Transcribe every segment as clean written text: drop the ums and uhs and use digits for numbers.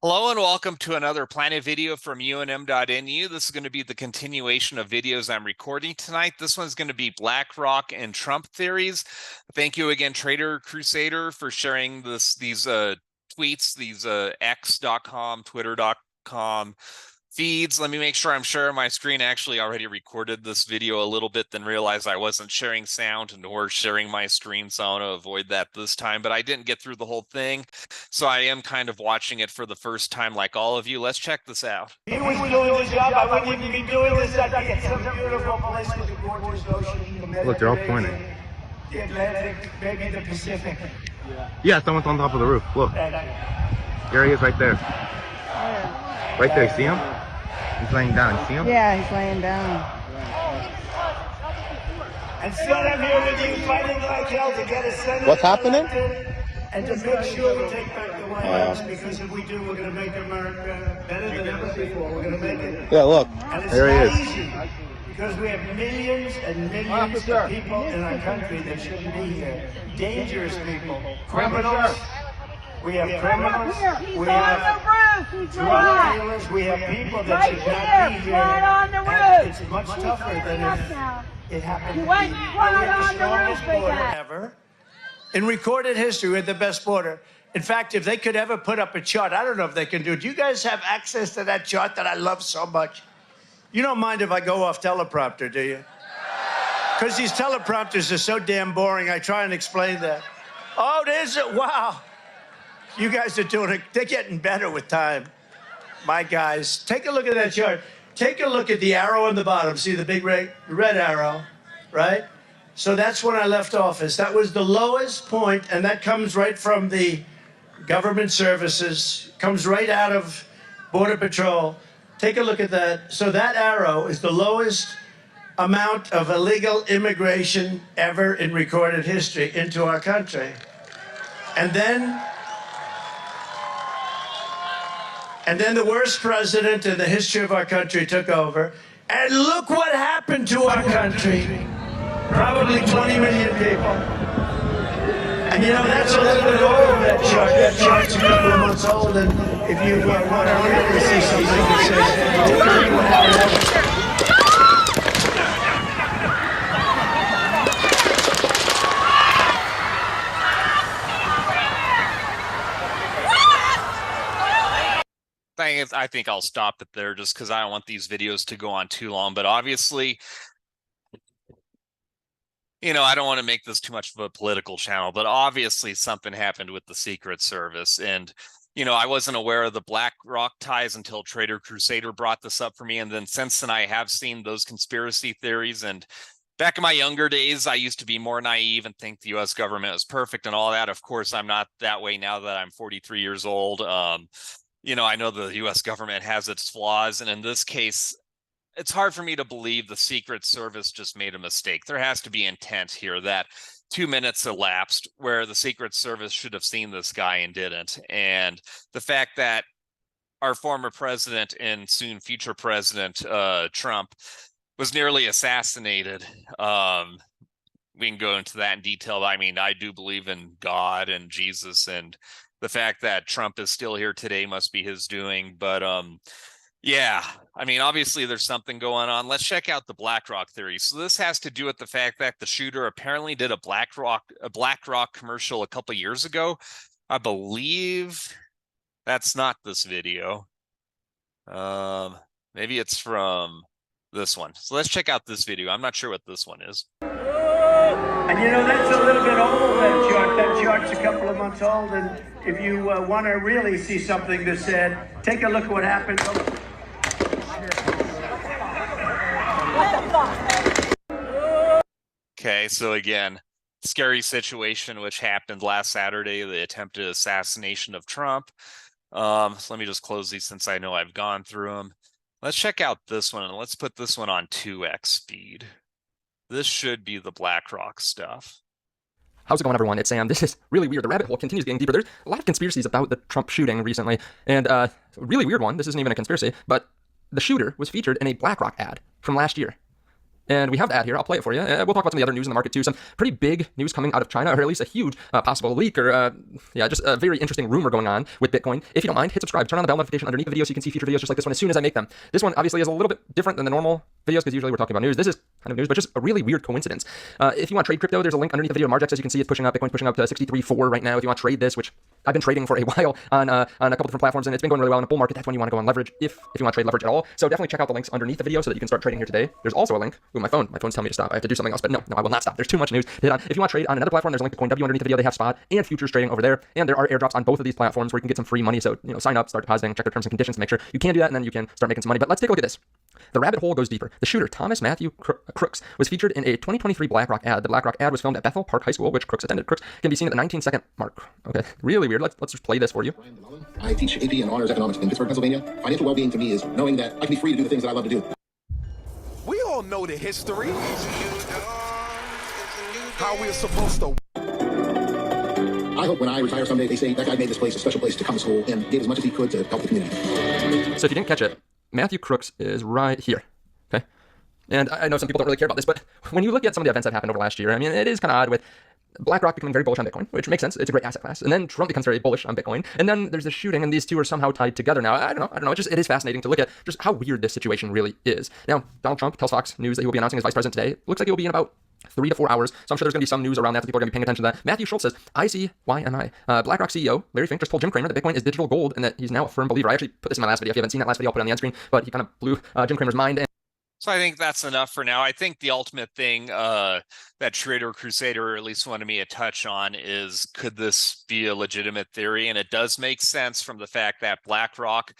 Hello and welcome to another Planet video from UNM.nu. This is going to be the continuation of videos I'm recording tonight. This one's going to be BlackRock and Trump theories. Thank you again, Trader Crusader, for sharing these tweets, these x.com, twitter.com feeds. Let me make sure I'm sharing my screen. I actually already recorded this video a little bit, then realized I wasn't sharing sound nor sharing my screen, so I want to avoid that this time. But I didn't get through the whole thing, so I am kind of watching it for the first time like all of you. Let's check this out. He was doing his job. I wouldn't even be doing this. I'd be at some beautiful place with a gorgeous ocean. Look, they're all pointing. The Atlantic, maybe the Pacific. Yeah, someone's on top of the roof. Look. There he is right there. Right there, see him? He's laying down. You see him? Yeah, he's laying down. And still I'm here with you fighting like hell to get a senator. What's happening? And to make sure we take back the White House, because if we do, we're going to make America better than ever before. We're going to make it. Yeah, look. And it's There he not is. easy, because we have millions and millions of people in our country that shouldn't be here. Dangerous people, criminals. We have criminals. We have drug dealers. We have people that should not be here. And it's much tougher than if it happened to be. We have the strongest border ever. In recorded history, we had the best border. In fact, if they could ever put up a chart, I don't know if they can do it. Do you guys have access to that chart that I love so much? You don't mind if I go off teleprompter, do you? Because these teleprompters are so damn boring, I try and explain that. Oh, there's it. Wow. You guys are doing it. They're getting better with time. My guys, take a look at that chart. Take a look at the arrow on the bottom. See the big red arrow, right? So that's when I left office. That was the lowest point, and that comes right from the government services, comes right out of Border Patrol. Take a look at that. So that arrow is the lowest amount of illegal immigration ever in recorded history into our country. And then the worst president in the history of our country took over. And look what happened to our country. Probably 20 million people. And you know, that's a little bit over that chart. That chart's a couple of months old. And if you want to really see something that says, take a look at what happened. I think I'll stop it there just because I don't want these videos to go on too long. But obviously, you know, I don't want to make this too much of a political channel, but obviously something happened with the Secret Service. And, you know, I wasn't aware of the BlackRock ties until Trader Crusader brought this up for me. And then since then, I have seen those conspiracy theories. And back in my younger days, I used to be more naive and think the U.S. government was perfect and all that. Of course, I'm not that way now that I'm 43 years old. You know, I know the U.S. government has its flaws, and in this case, it's hard for me to believe the Secret Service just made a mistake. There has to be intent here that 2 minutes elapsed where the Secret Service should have seen this guy and didn't. And the fact that our former president and soon future president, Trump, was nearly assassinated. We can go into that in detail. I mean, I do believe in God and Jesus, and the fact that Trump is still here today must be his doing. But yeah, I mean, obviously there's something going on. Let's check out the BlackRock theory. So this has to do with the fact that the shooter apparently did a BlackRock commercial a couple years ago. I believe that's not this video. Maybe it's from this one. So let's check out this video. I'm not sure what this one is. And you know, that's a little bit old, that chart. That chart's a couple of months old. And if you want to really see something that's said, take a look at what happened. Okay, so again, scary situation which happened last Saturday, the attempted assassination of Trump. So let me just close these since I know I've gone through them. Let's check out this one, and let's put this one on 2x speed. This should be the BlackRock stuff. How's it going, everyone? It's Sam. This is really weird. The rabbit hole continues getting deeper. There's a lot of conspiracies about the Trump shooting recently, and a really weird one. This isn't even a conspiracy, but the shooter was featured in a BlackRock ad from last year. And we have the ad here. I'll play it for you. We'll talk about some of the other news in the market too. Some pretty big news coming out of China, or at least a huge possible leak, or just a very interesting rumor going on with Bitcoin. If you don't mind, hit subscribe. Turn on the bell notification underneath the video so you can see future videos just like this one as soon as I make them. This one obviously is a little bit different than the normal videos because usually we're talking about news. This is kind of news, but just a really weird coincidence. If you want to trade crypto, there's a link underneath the video. Margex, as you can see, it's pushing up. Bitcoin's pushing up to 63.4 right now. If you want to trade this, which I've been trading for a while on a couple different platforms, and it's been going really well in a bull market. That's when you want to go on leverage if you want to trade leverage at all. So definitely check out the links underneath the video so that you can start trading here today. There's also a link. Ooh, my phone's telling me to stop. I have to do something else, but no, I will not stop. There's too much news to hit on. If you want to trade on another platform, there's a link to CoinW underneath the video. They have spot and futures trading over there, and there are airdrops on both of these platforms where you can get some free money. So sign up, start depositing, check their terms and conditions to make sure you can do that, and then you can start making some money. But let's take a look at this. The rabbit hole goes deeper. The shooter, Thomas Matthew Crooks, was featured in a 2023 BlackRock ad. The BlackRock ad was filmed at Bethel Park High School, which Crooks attended. Crooks can be seen at the 19-second mark. Okay, really weird. Let's just play this for you. I teach AP and honors economics in Pittsburgh, Pennsylvania. Financial well-being to me is knowing that I can be free to do the things that I love to do. We all know the history. How we're supposed to. I hope when I retire someday, they say that guy made this place a special place to come to school and did as much as he could to help the community. So if you didn't catch it, Matthew Crooks is right here. Okay. And I know some people don't really care about this, but when you look at some of the events that happened over last year, I mean, it is kind of odd with BlackRock becoming very bullish on Bitcoin, which makes sense. It's a great asset class. And then Trump becomes very bullish on Bitcoin. And then there's this shooting, and these two are somehow tied together. Now, I don't know. It is fascinating to look at just how weird this situation really is. Now, Donald Trump tells Fox News that he will be announcing as vice president today. Looks like he will be in about 3 to 4 hours. So I'm sure there's going to be some news around that people are going to be paying attention to that. Matthew Schultz says, ICYMI. BlackRock CEO Larry Fink just told Jim Cramer that Bitcoin is digital gold and that he's now a firm believer. I actually put this in my last video. If you haven't seen that last video, I'll put it on the end screen. But he kind of blew Jim Cramer's mind. So I think that's enough for now. I think the ultimate thing that Trader Crusader at least wanted me to touch on is, could this be a legitimate theory? And it does make sense from the fact that BlackRock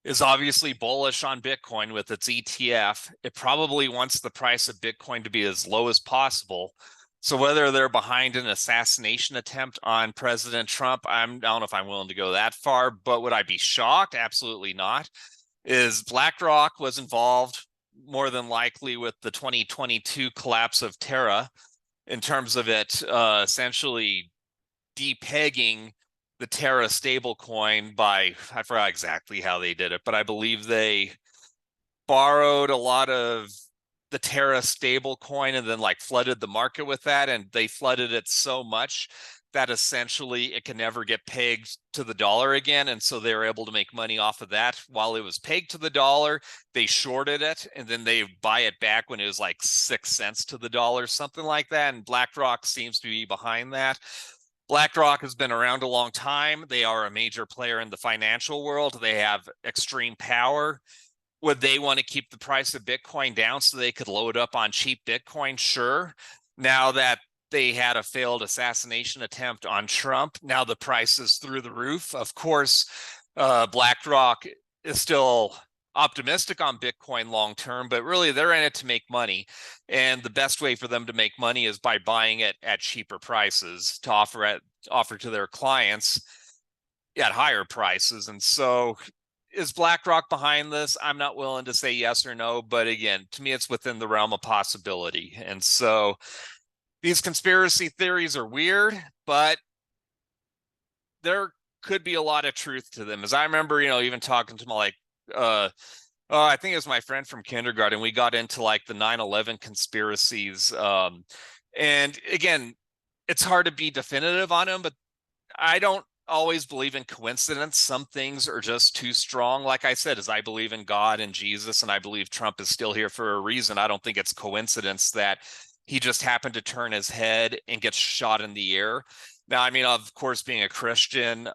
is obviously bullish on Bitcoin with its ETF. It probably wants the price of Bitcoin to be as low as possible. So whether they're behind an assassination attempt on President Trump, I don't know if I'm willing to go that far, but would I be shocked? Absolutely not. Is BlackRock was involved more than likely with the 2022 collapse of Terra in terms of it essentially depegging the Terra stablecoin by, I forgot exactly how they did it, but I believe they borrowed a lot of the Terra stablecoin and then like flooded the market with that, and they flooded it so much that essentially it can never get pegged to the dollar again. And so they were able to make money off of that while it was pegged to the dollar. They shorted it and then they buy it back when it was like 6 cents to the dollar, something like that. And BlackRock seems to be behind that. BlackRock has been around a long time. They are a major player in the financial world. They have extreme power. Would they want to keep the price of Bitcoin down so they could load up on cheap Bitcoin? Sure. Now that they had a failed assassination attempt on Trump, now the price is through the roof. Of course, BlackRock is still optimistic on Bitcoin long term, but really they're in it to make money. And the best way for them to make money is by buying it at cheaper prices to offer to their clients at higher prices. And so is BlackRock behind this? I'm not willing to say yes or no, but again, to me, it's within the realm of possibility. And so these conspiracy theories are weird, but there could be a lot of truth to them. As I remember, even talking to my I think it was my friend from kindergarten. We got into like the 9/11 conspiracies. And again, it's hard to be definitive on them, but I don't always believe in coincidence. Some things are just too strong. Like I said, as I believe in God and Jesus, and I believe Trump is still here for a reason. I don't think it's coincidence that he just happened to turn his head and get shot in the air. Now, I mean, of course, being a Christian,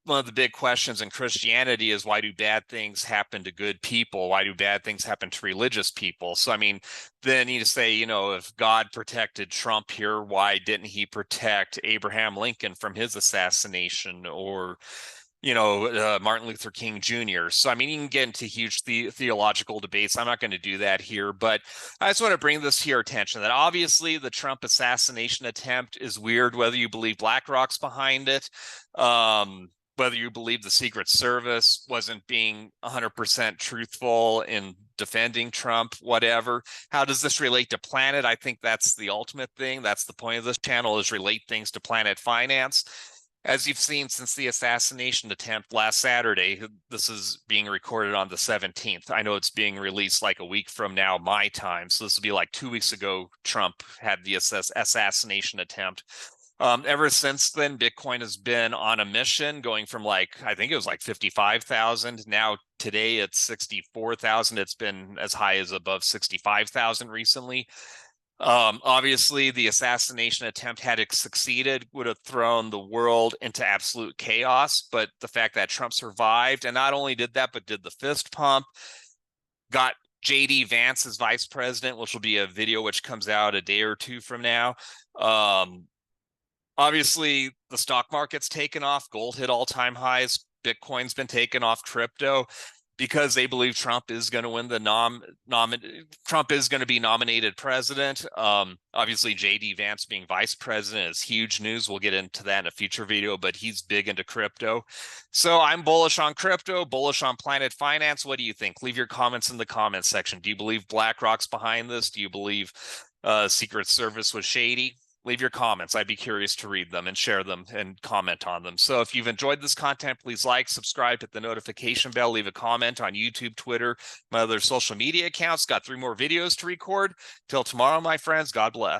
one of the big questions in Christianity is, why do bad things happen to good people? Why do bad things happen to religious people? So, I mean, then you say, if God protected Trump here, why didn't he protect Abraham Lincoln from his assassination, or Martin Luther King Jr. So, I mean, you can get into huge theological debates. I'm not going to do that here, but I just want to bring this to your attention that obviously the Trump assassination attempt is weird, whether you believe BlackRock's behind it, whether you believe the Secret Service wasn't being 100% truthful in defending Trump, whatever. How does this relate to Planet? I think that's the ultimate thing. That's the point of this channel, is relate things to Planet Finance. As you've seen since the assassination attempt last Saturday, this is being recorded on the 17th. I know it's being released like a week from now, my time. So this will be like 2 weeks ago, Trump had the assassination attempt. Ever since then, Bitcoin has been on a mission going from like, I think it was like 55,000. Now today it's 64,000. It's been as high as above 65,000 recently. Obviously, the assassination attempt, had it succeeded, would have thrown the world into absolute chaos. But the fact that Trump survived, and not only did that, but did the fist pump, got JD Vance as vice president, which will be a video which comes out a day or two from now. Obviously, the stock market's taken off. Gold hit all-time highs. Bitcoin's been taken off. Crypto, because they believe Trump is going to win the Trump is going to be nominated president. Obviously, JD Vance being vice president is huge news. We'll get into that in a future video, but he's big into crypto. So I'm bullish on crypto, bullish on Planet Finance. What do you think? Leave your comments in the comments section. Do you believe BlackRock's behind this? Do you believe Secret Service was shady? Leave your comments. I'd be curious to read them and share them and comment on them. So if you've enjoyed this content, please like, subscribe, hit the notification bell, leave a comment on YouTube, Twitter, my other social media accounts. Got 3 more videos to record. Till tomorrow, my friends, God bless.